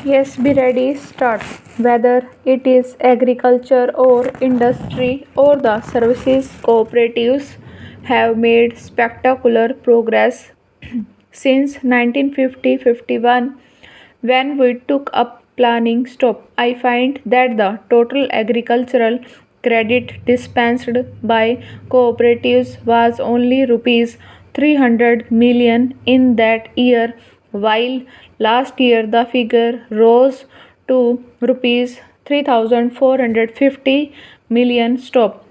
Yes, be ready, start. Whether it is agriculture or industry or the services, cooperatives have made spectacular progress since 1950-51 when we took up planning stop. I find that the total agricultural credit dispensed by cooperatives was only rupees 300 million in that year, while last year the figure rose to rupees 3450 million stop.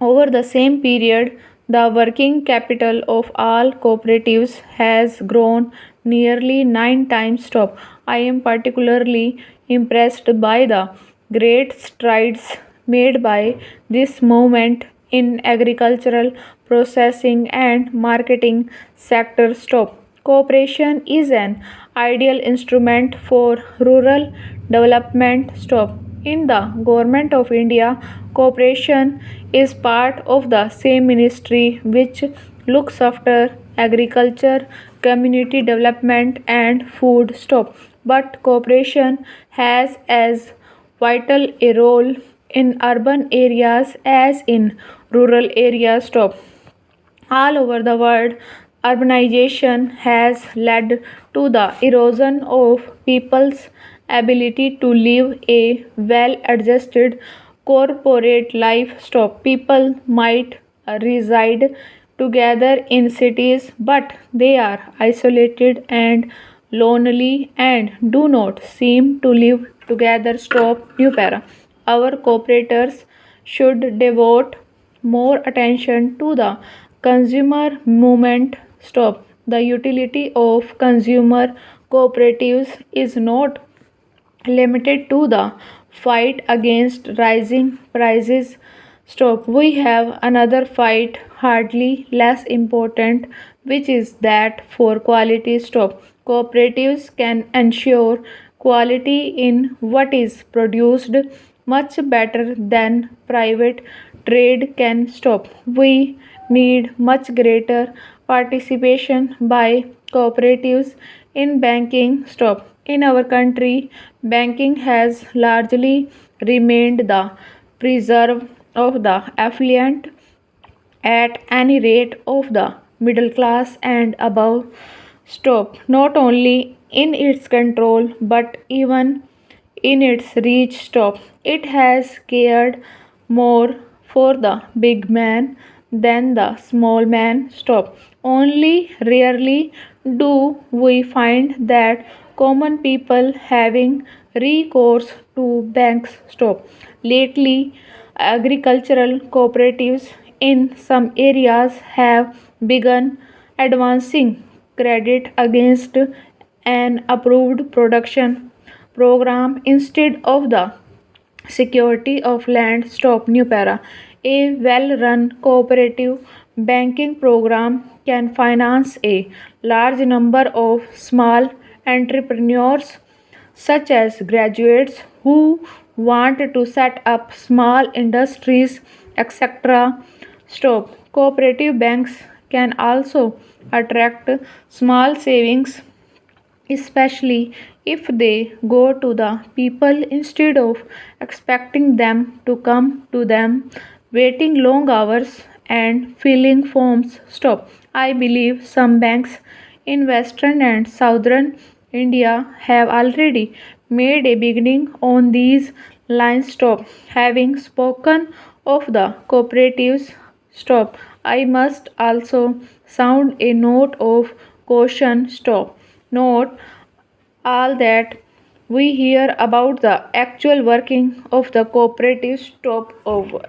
Over the same period, the working capital of all cooperatives has grown nearly 9 times top. I am particularly impressed by the great strides made by this movement in agricultural processing and marketing sector stop. Cooperation is an ideal instrument for rural development stop. In the Government of India, cooperation is part of the same ministry which looks after agriculture, community development and food stop. But cooperation has as vital a role in urban areas as in rural areas stop. All over the world, urbanization has led to the erosion of people's ability to live a well adjusted corporate life. Stop. People might reside together in cities, but they are isolated and lonely and do not seem to live together. Stop. New para. Our cooperators should devote more attention to the consumer movement stop. The utility of consumer cooperatives is not limited to the fight against rising prices stop. We have another fight hardly less important, which is that for quality stop. Cooperatives can ensure quality in what is produced much better than private trade can stop. We need much greater participation by cooperatives in banking stop. In our country, banking has largely remained the preserve of the affluent at any rate of the middle class and above stop, not only in its control but even in its reach stop. It has cared more for the big man than the small man stop. Only rarely do we find that common people having recourse to banks stop. Lately, agricultural cooperatives in some areas have begun advancing credit against an approved production program instead of the security of land stop. New para. A well run cooperative banking program can finance a large number of small entrepreneurs such as graduates who want to set up small industries, etc. Stop. Cooperative banks can also attract small savings, especially if they go to the people instead of expecting them to come to them, waiting long hours and filling forms stop. I believe some banks in western and southern India have already made a beginning on these lines stop. Having spoken of the cooperatives stop, I must also sound a note of caution stop. Note all that we hear about the actual working of the cooperative stop over.